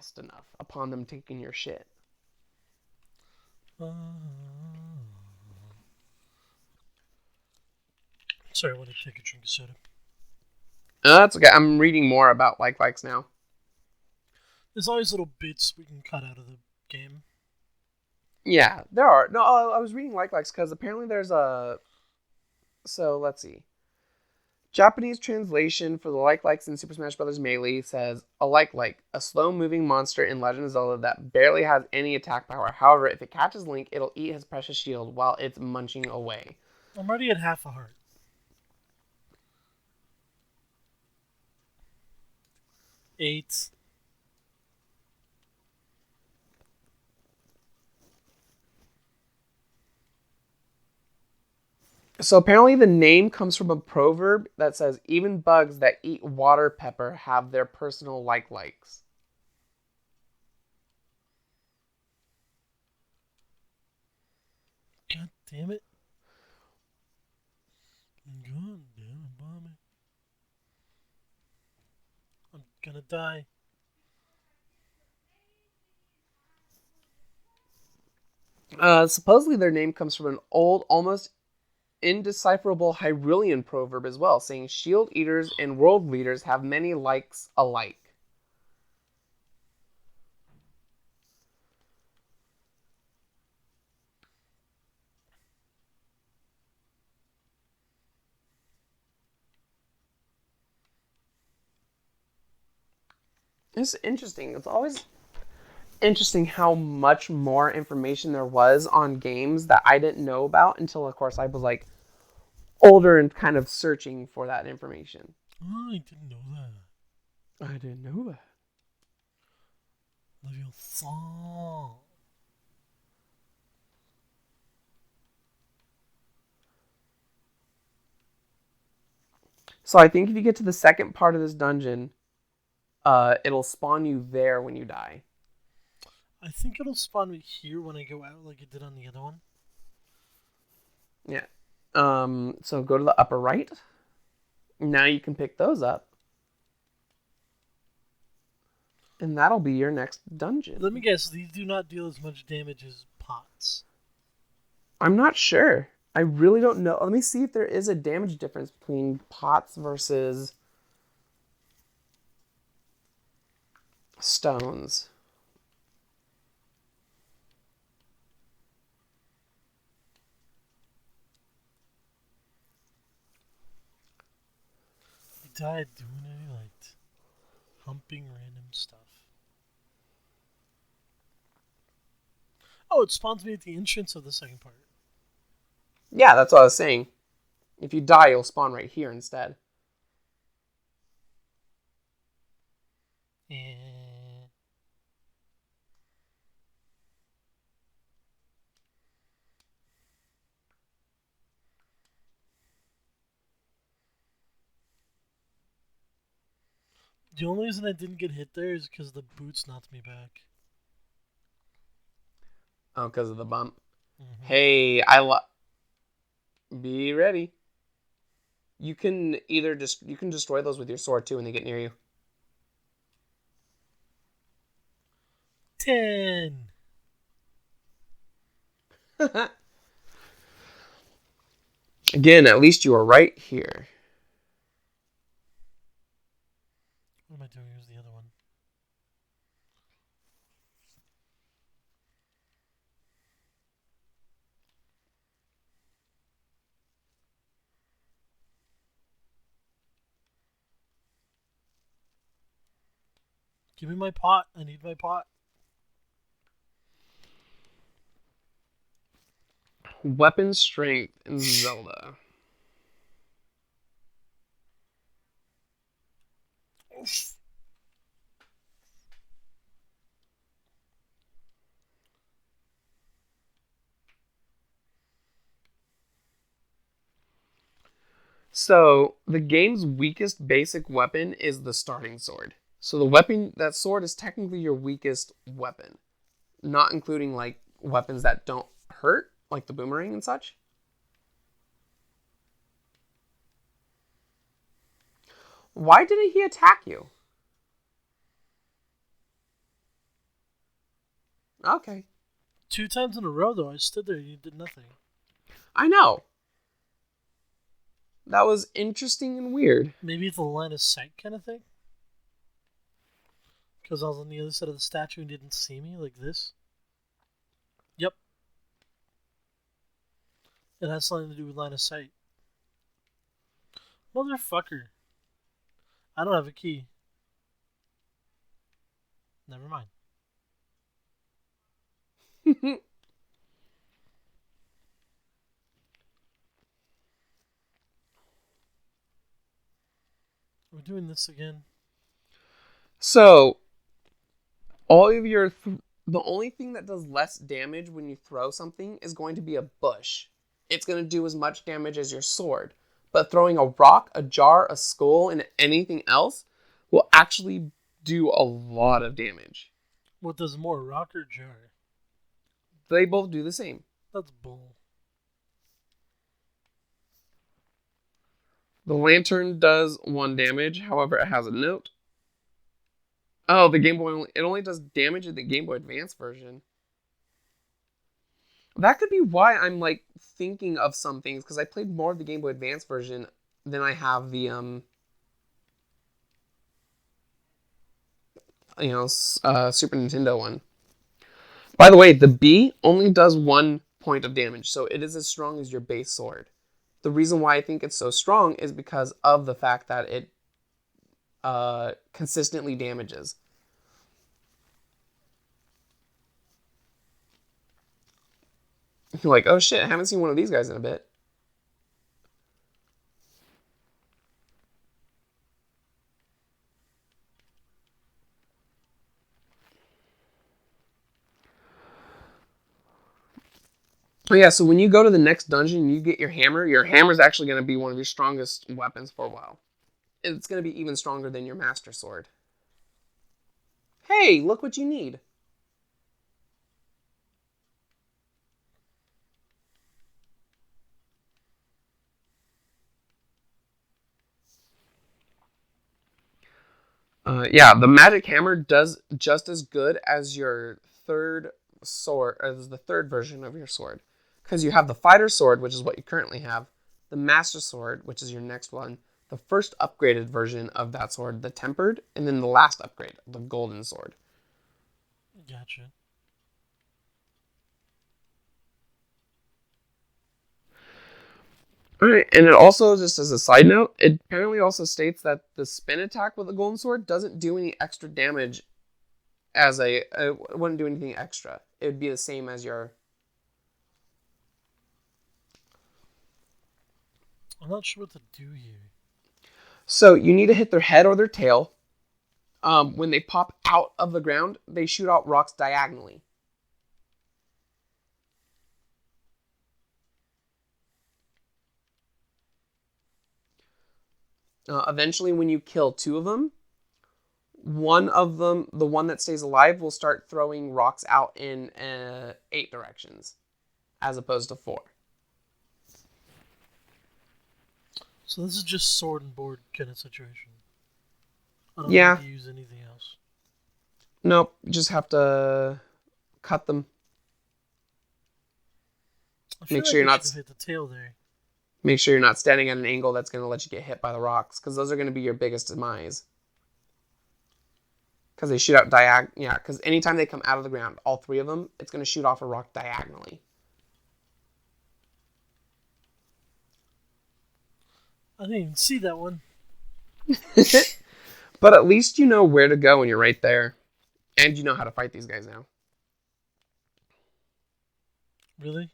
fast enough upon them taking your shit. Sorry, I want to take a drink of soda. That's okay. I'm reading more about likes now. There's always little bits we can cut out of the game. Yeah, there are. No, I was reading likes because apparently there's a. So let's see. Japanese translation for the likes in Super Smash Bros. Melee says a a slow-moving monster in Legend of Zelda that barely has any attack power. However, if it catches Link, it'll eat his precious shield while it's munching away. I'm already at half a heart. 8. So apparently the name comes from a proverb that says even bugs that eat water pepper have their personal likes. God damn it. God damn it, Bobby. I'm gonna die. Supposedly their name comes from an old, almost indecipherable Hyrulean proverb as well, saying shield eaters and world leaders have many likes alike. It's interesting. It's always interesting how much more information there was on games that I didn't know about until, of course, I was like older and kind of searching for that information. Oh, I didn't know that. I didn't know that. Level 4. So I think if you get to the second part of this dungeon, it'll spawn you there when you die. I think it'll spawn me here when I go out like it did on the other one. Yeah. So go to the upper right. Now you can pick those up. And that'll be your next dungeon. Let me guess, these do not deal as much damage as pots. I'm not sure. I really don't know. Let me see if there is a damage difference between pots versus stones. You died doing any like humping random stuff. Oh, it spawns me at the entrance of the second part. Yeah, that's what I was saying. If you die, you'll spawn right here instead. And the only reason I didn't get hit there is because the boots knocked me back. Oh, because of the bump. Mm-hmm. Hey, be ready. You can either you can destroy those with your sword too when they get near you. 10. Again, at least you are right here. What am I doing? Here's the other one. Give me my pot. I need my pot. Weapon strength in Zelda. So, the game's weakest basic weapon is the starting sword. So, that sword is technically your weakest weapon, not including like weapons that don't hurt, like the boomerang and such. Why didn't he attack you? Okay. 2 times in a row, though, I stood there and you did nothing. I know. That was interesting and weird. Maybe it's a line of sight kind of thing? Because I was on the other side of the statue and didn't see me, like this? Yep. It has something to do with line of sight. Motherfucker. I don't have a key. Never mind. We're doing this again. So, all of your... the only thing that does less damage when you throw something is going to be a bush. It's going to do as much damage as your sword. But throwing a rock, a jar, a skull, and anything else will actually do a lot of damage. What does more, rock or jar? They both do the same. That's bull. The lantern does 1 damage, however, it has a note. Oh, the Game Boy, it only does damage in the Game Boy Advance version. That could be why I'm like thinking of some things, because I played more of the Game Boy Advance version than I have the Super Nintendo one. By the way, the B only does 1 point of damage, so it is as strong as your base sword. The reason why I think it's so strong is because of the fact that it consistently damages. You're like, oh shit, I haven't seen one of these guys in a bit. Oh yeah, so when you go to the next dungeon, you get your hammer's actually going to be one of your strongest weapons for a while. It's going to be even stronger than your master sword. Hey, look what you need. Yeah, the magic hammer does just as good as your third sword, as the third version of your sword. Because you have the fighter sword, which is what you currently have, the master sword, which is your next one, the first upgraded version of that sword, the tempered, and then the last upgrade, the golden sword. Gotcha. Alright, and it also, just as a side note, it apparently also states that the spin attack with the golden sword doesn't do any extra damage as it wouldn't do anything extra. It would be the same as your... I'm not sure what to do here. So you need to hit their head or their tail. When they pop out of the ground, they shoot out rocks diagonally. Eventually, when you kill 2 of them, one of them, the one that stays alive, will start throwing rocks out in 8 directions, as opposed to 4. So this is just sword and board kind of situation. I don't Yeah. need to use anything else. Nope, you just have to cut them. I feel Make like sure you're I not... should have hit the tail there. Make sure you're not standing at an angle that's going to let you get hit by the rocks, because those are going to be your biggest demise. Because they shoot out yeah, because anytime they come out of the ground, all 3 of them, it's going to shoot off a rock diagonally. I didn't even see that one. But at least you know where to go when you're right there. And you know how to fight these guys now. Really?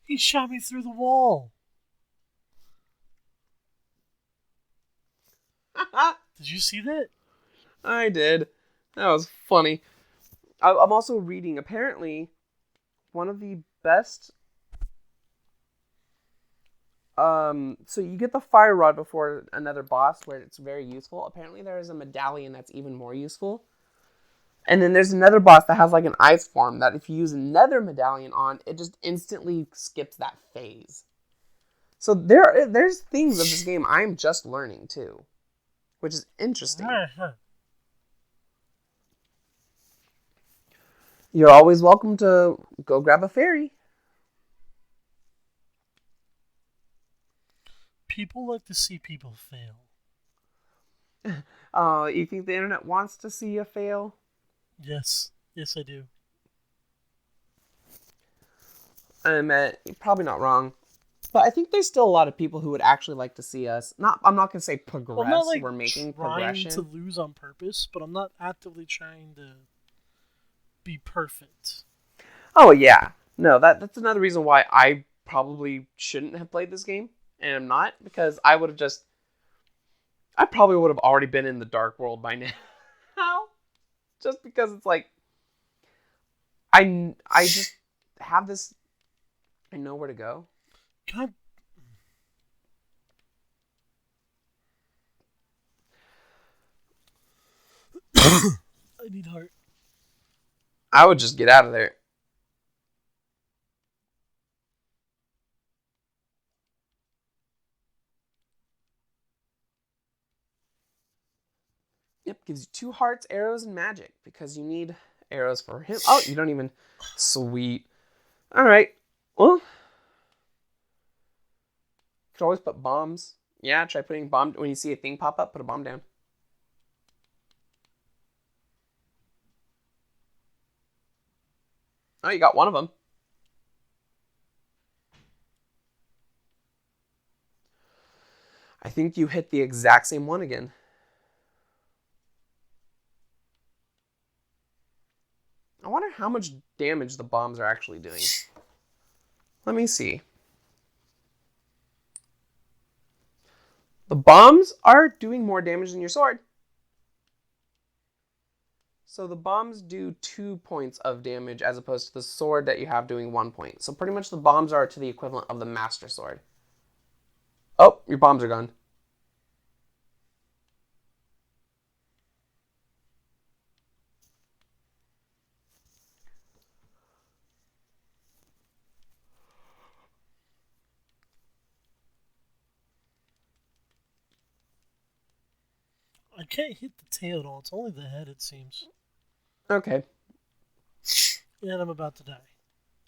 He shot me through the wall. Did you see that? I did. That was funny. I'm also reading, apparently, one of the best... So you get the fire rod before another boss, where it's very useful. Apparently there is a medallion that's even more useful. And then there's another boss that has like an ice form that if you use another medallion on, it just instantly skips that phase. So there's things of this game I'm just learning too, which is interesting. You're always welcome to go grab a fairy. People like to see people fail. You think the internet wants to see you fail? Yes. Yes, I do. You're probably not wrong. But I think there's still a lot of people who would actually like to see us. I'm not gonna say progress. Well, I'm not like We're making trying progression to lose on purpose, but I'm not actively trying to be perfect. Oh yeah, no, that's another reason why I probably shouldn't have played this game, and I'm not, because I probably would have already been in the dark world by now. Just because it's like I just have this. I know where to go. God. I need heart. I would just get out of there. Yep, gives you 2 hearts, arrows, and magic, because you need arrows for him. Oh, you don't even... Sweet. Alright. Well... Could always put bombs. Yeah, try putting bomb... When you see a thing pop up, put a bomb down. Oh, you got one of them. I think you hit the exact same one again. I wonder how much damage the bombs are actually doing. Let me see. The bombs are doing more damage than your sword. So the bombs do 2 points of damage as opposed to the sword that you have doing 1 point. So pretty much the bombs are to the equivalent of the Master Sword. Oh, your bombs are gone. I can't hit the tail at all. It's only the head, it seems. Okay. And I'm about to die.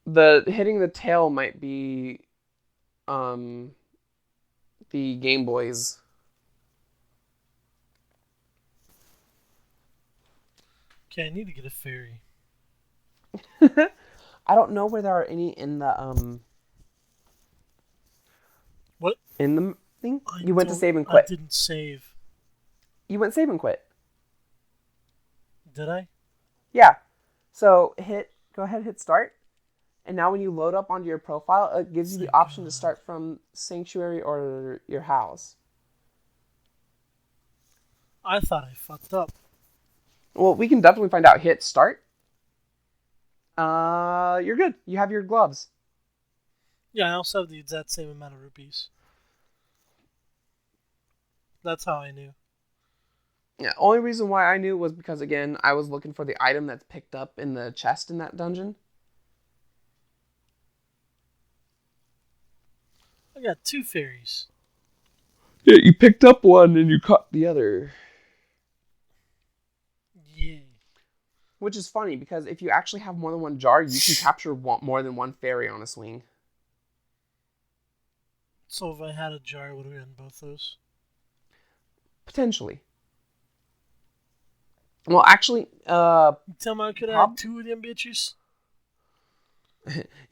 The hitting the tail might be the Game Boys. Okay, I need to get a fairy. I don't know where there are any in the What? In the thing? You went to save and quit. I didn't save. You went save and quit. Did I? Yeah. So go ahead, hit start. And now when you load up onto your profile, it gives you the option to start from Sanctuary or your house. I thought I fucked up. Well, we can definitely find out. Hit start. You're good. You have your gloves. Yeah, I also have the exact same amount of rupees. That's how I knew. Yeah, only reason why I knew was because, again, I was looking for the item that's picked up in the chest in that dungeon. I got 2 fairies. Yeah, you picked up one and you caught the other. Yeah. Which is funny, because if you actually have more than one jar, you can capture more than one fairy on a swing. So if I had a jar, I would have gotten both those? Potentially. Well, actually, you tell me I could have 2 of them bitches?